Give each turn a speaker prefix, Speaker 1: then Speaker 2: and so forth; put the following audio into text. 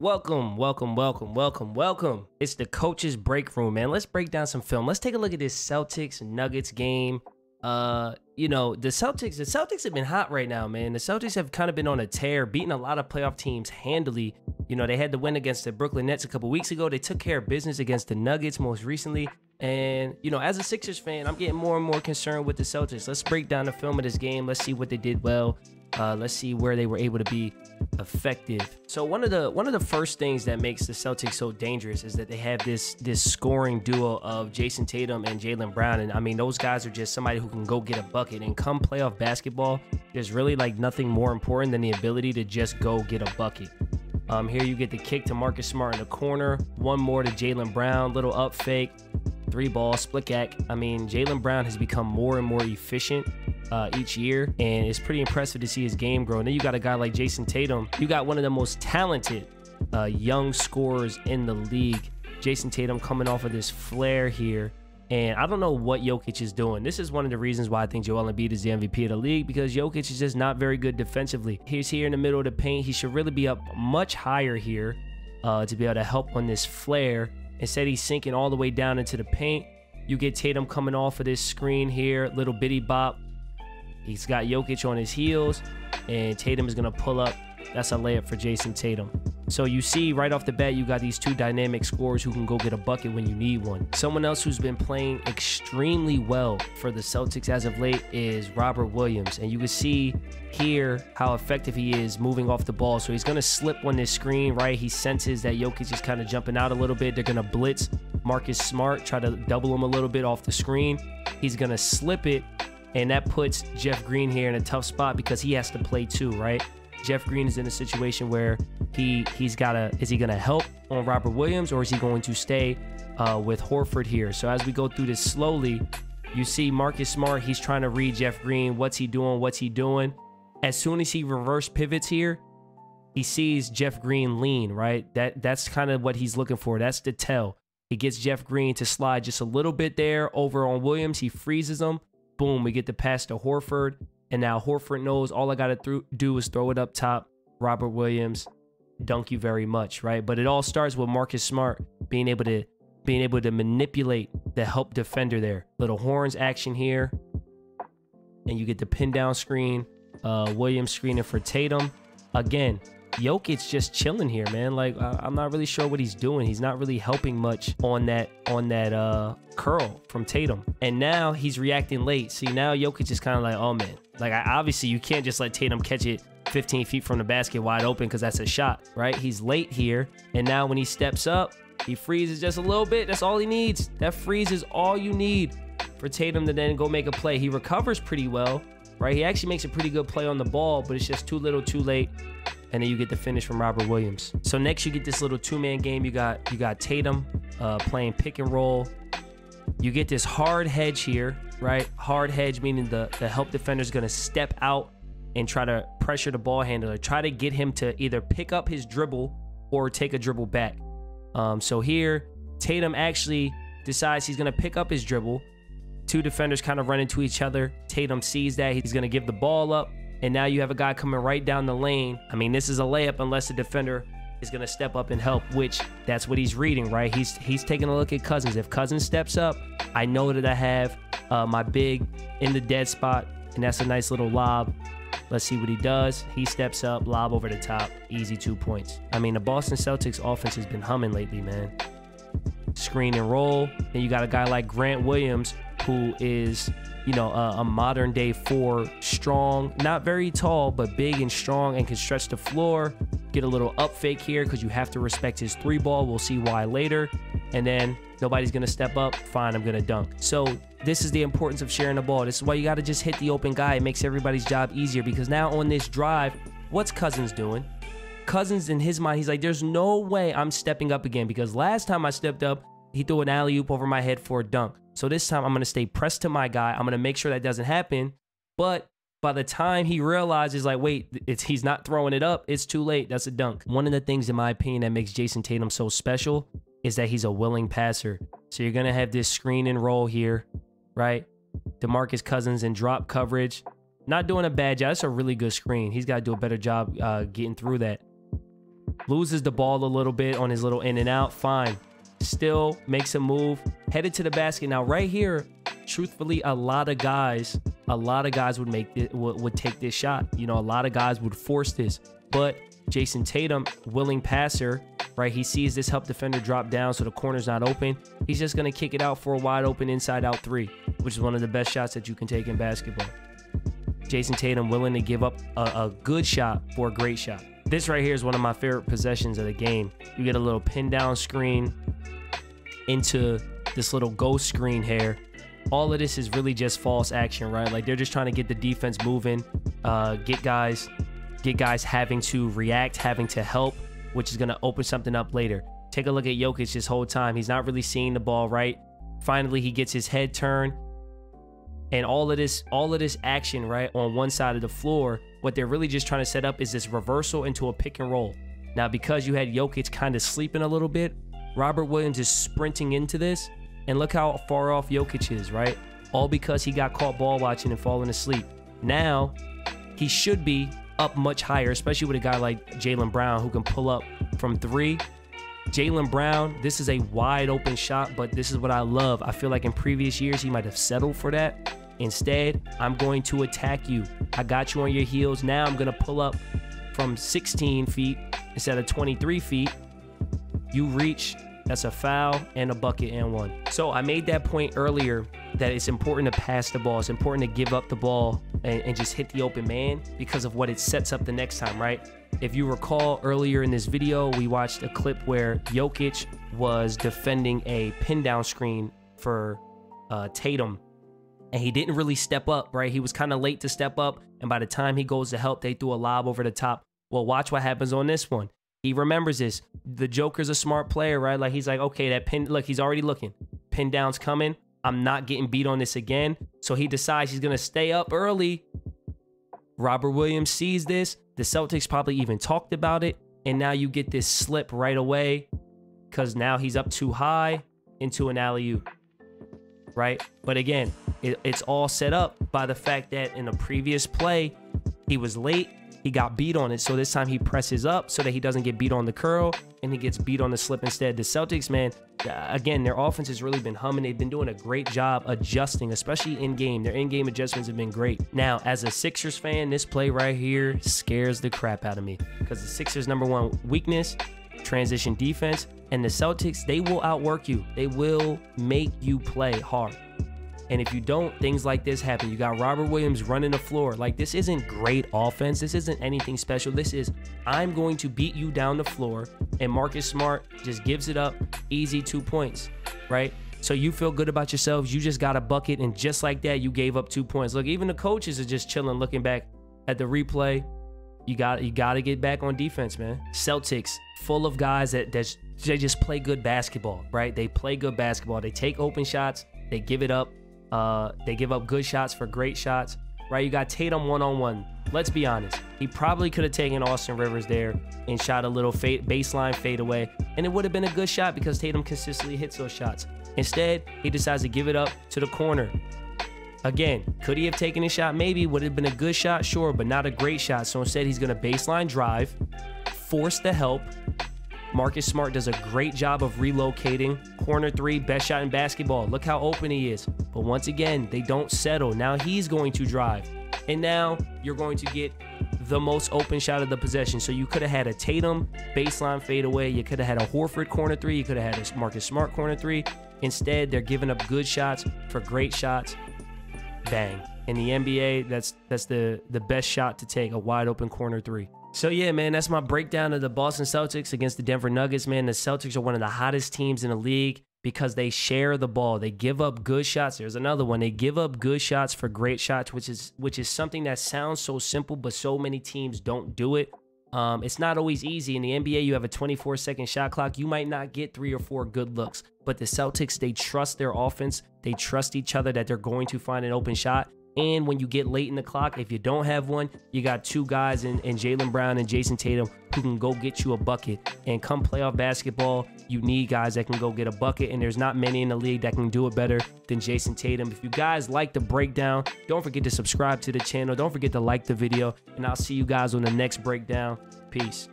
Speaker 1: Welcome. It's the coach's break room, man. Let's break down some film. Let's take a look at this Celtics Nuggets game. The Celtics have been hot right now, man. The Celtics have kind of been on a tear, beating a lot of playoff teams handily. They had the win against the Brooklyn Nets a couple weeks ago. They took care of business against the Nuggets most recently. And, as a Sixers fan, I'm getting more and more concerned with the Celtics. Let's break down the film of this game. Let's see what they did well. Let's see where they were able to be effective. So one of the first things that makes the Celtics so dangerous is that they have this scoring duo of Jayson Tatum and Jaylen Brown. And I mean, those guys are just somebody who can go get a bucket. And come playoff basketball, there's really like nothing more important than the ability to just go get a bucket. Here you get the kick to Marcus Smart in the corner. One more to Jaylen Brown, little up fake, 3-ball, split yak. I mean, Jaylen Brown has become more and more efficient each year, and it's pretty impressive to see his game grow. And then you got a guy like Jayson Tatum. You got one of the most talented young scorers in the league. Jayson Tatum coming off of this flare here. And I don't know what Jokic is doing. This is one of the reasons why I think Joel Embiid is the MVP of the league, because Jokic is just not very good defensively. He's here in the middle of the paint. He should really be up much higher here to be able to help on this flare. Instead, he's sinking all the way down into the paint. You get Tatum coming off of this screen here, little bitty bop. He's got Jokic on his heels, and Tatum is going to pull up. That's a layup for Jayson Tatum. So you see right off the bat, you got these two dynamic scorers who can go get a bucket when you need one. Someone else who's been playing extremely well for the Celtics as of late is Robert Williams. And you can see here how effective he is moving off the ball. So he's going to slip on this screen, right? He senses that Jokic is kind of jumping out a little bit. They're going to blitz Marcus Smart, try to double him a little bit off the screen. He's going to slip it, and that puts Jeff Green here in a tough spot because he has to play too, right? Jeff Green is in a situation where is he gonna help on Robert Williams, or is he going to stay with Horford here? So as we go through this slowly, you see Marcus Smart, he's trying to read Jeff Green. What's he doing? As soon as he reverse pivots here, he sees Jeff Green lean, right? That's kind of what he's looking for. That's the tell. He gets Jeff Green to slide just a little bit there over on Williams. He freezes him. Boom, we get the pass to Horford. And now Horford knows all I got to do is throw it up top. Robert Williams, dunk you very much, right? But it all starts with Marcus Smart being able to manipulate the help defender there. Little horns action here. And you get the pin down screen. Williams screening for Tatum. Again, Jokic just chilling here, man. Like, I'm not really sure what he's doing. He's not really helping much on that curl from Tatum. And now he's reacting late. See, now Jokic is kind of like, oh man. Like, obviously you can't just let Tatum catch it 15 feet from the basket wide open because that's a shot, right? He's late here. And now when he steps up, he freezes just a little bit. That's all he needs. That freeze is all you need for Tatum to then go make a play. He recovers pretty well, right? He actually makes a pretty good play on the ball, but it's just too little, too late. And then you get the finish from Robert Williams. So next you get this little two-man game. You got Tatum playing pick and roll. You get this hard hedge here, right? Hard hedge meaning the help defender is going to step out and try to pressure the ball handler. Try to get him to either pick up his dribble or take a dribble back. So here, Tatum actually decides he's going to pick up his dribble. Two defenders kind of run into each other. Tatum sees that. He's going to give the ball up. And now you have a guy coming right down the lane. I mean, this is a layup unless the defender is going to step up and help, which that's what he's reading, right? He's taking a look at Cousins. If Cousins steps up, I know that I have my big in the dead spot, and that's a nice little lob. Let's see what he does. He steps up, lob over the top, easy 2 points. I mean, the Boston Celtics offense has been humming lately, man. Screen and roll. Then you got a guy like Grant Williams, who is, a modern day 4, strong, not very tall, but big and strong and can stretch the floor. Get a little up fake here because you have to respect his 3-ball. We'll see why later. And then nobody's going to step up. Fine, I'm going to dunk. So this is the importance of sharing the ball. This is why you got to just hit the open guy. It makes everybody's job easier because now on this drive, what's Cousins doing? Cousins, in his mind, he's like, there's no way I'm stepping up again because last time I stepped up, he threw an alley-oop over my head for a dunk. So this time I'm going to stay pressed to my guy. I'm going to make sure that doesn't happen. But by the time he realizes, like, wait, he's not throwing it up, it's too late. That's a dunk. One of the things, in my opinion, that makes Jayson Tatum so special is that he's a willing passer. So you're going to have this screen and roll here, right? DeMarcus Cousins in drop coverage. Not doing a bad job. That's a really good screen. He's got to do a better job getting through that. loses the ball a little bit on his little in and out. Fine. Still makes a move, headed to the basket. Now, right here, truthfully, a lot of guys would take this shot. You know, a lot of guys would force this. But Jayson Tatum, willing passer, right? He sees this help defender drop down, so the corner's not open. He's just going to kick it out for a wide open inside out three, which is one of the best shots that you can take in basketball. Jayson Tatum willing to give up a good shot for a great shot. This right here is one of my favorite possessions of the game. You get a little pin down screen into this little ghost screen here. All of this is really just false action, right? Like, they're just trying to get the defense moving, get guys having to react, having to help, which is going to open something up later. Take a look at Jokic this whole time. He's not really seeing the ball, right? Finally, he gets his head turned. And all of this action, right, on one side of the floor, what they're really just trying to set up is this reversal into a pick and roll. Now, because you had Jokic kind of sleeping a little bit, Robert Williams is sprinting into this, and look how far off Jokic is, right? All because he got caught ball watching and falling asleep. Now, he should be up much higher, especially with a guy like Jaylen Brown who can pull up from three. Jaylen Brown, this is a wide open shot, but this is what I love. I feel like in previous years, he might have settled for that. Instead, I'm going to attack you. I got you on your heels. Now I'm going to pull up from 16 feet instead of 23 feet. You reach. That's a foul and a bucket and one. So I made that point earlier that it's important to pass the ball. It's important to give up the ball and just hit the open man because of what it sets up the next time, right? If you recall earlier in this video, we watched a clip where Jokic was defending a pin down screen for Tatum. And he didn't really step up, right? He was kind of late to step up. And by the time he goes to help, they threw a lob over the top. Well, watch what happens on this one. He remembers this. The Joker's a smart player, right? Like, he's like, okay, that pin, look, he's already looking. Pin down's coming. I'm not getting beat on this again. So he decides he's going to stay up early. Robert Williams sees this. The Celtics probably even talked about it. And now you get this slip right away because now he's up too high into an alley-oop, right? But again, it's all set up by the fact that in a previous play, he was late. He got beat on it. So this time he presses up so that he doesn't get beat on the curl and he gets beat on the slip instead. The Celtics, man, again, their offense has really been humming. They've been doing a great job adjusting, especially in game. Their in-game adjustments have been great. Now, as a Sixers fan, this play right here scares the crap out of me because the Sixers' #1 weakness, transition defense, and the Celtics, they will outwork you. They will make you play hard. And if you don't, things like this happen. You got Robert Williams running the floor. Like, this isn't great offense. This isn't anything special. This is, I'm going to beat you down the floor. And Marcus Smart just gives it up. Easy 2 points, right? So you feel good about yourselves. You just got a bucket. And just like that, you gave up 2 points. Look, even the coaches are just chilling, looking back at the replay. You got to get back on defense, man. Celtics, full of guys that they just play good basketball, right? They play good basketball. They take open shots. They give it up. They give up good shots for great shots, right? You got Tatum one-on-one. Let's be honest. He probably could have taken Austin Rivers there and shot a little baseline fadeaway, and it would have been a good shot because Tatum consistently hits those shots. Instead, he decides to give it up to the corner. Again, could he have taken a shot? Maybe. Would it have been a good shot? Sure, but not a great shot. So instead, he's going to baseline drive, force the help. Marcus Smart does a great job of relocating. Corner three, best shot in basketball. Look how open he is. But once again, they don't settle. Now he's going to drive. And now you're going to get the most open shot of the possession. So you could have had a Tatum baseline fadeaway. You could have had a Horford corner three. You could have had a Marcus Smart corner three. Instead, they're giving up good shots for great shots. Bang. In the NBA, that's the best shot to take, a wide open corner three. So yeah, man, that's my breakdown of the Boston Celtics against the Denver Nuggets, man. The Celtics are one of the hottest teams in the league because they share the ball. They give up good shots. There's another one. They give up good shots for great shots, which is something that sounds so simple, but so many teams don't do it. It's not always easy. In the NBA, you have a 24-second shot clock. You might not get 3 or 4 good looks, but the Celtics, they trust their offense. They trust each other that they're going to find an open shot. And when you get late in the clock, if you don't have one, you got 2 guys in Jaylen Brown and Jayson Tatum who can go get you a bucket. And come playoff basketball, you need guys that can go get a bucket. And there's not many in the league that can do it better than Jayson Tatum. If you guys like the breakdown, don't forget to subscribe to the channel. Don't forget to like the video. And I'll see you guys on the next breakdown. Peace.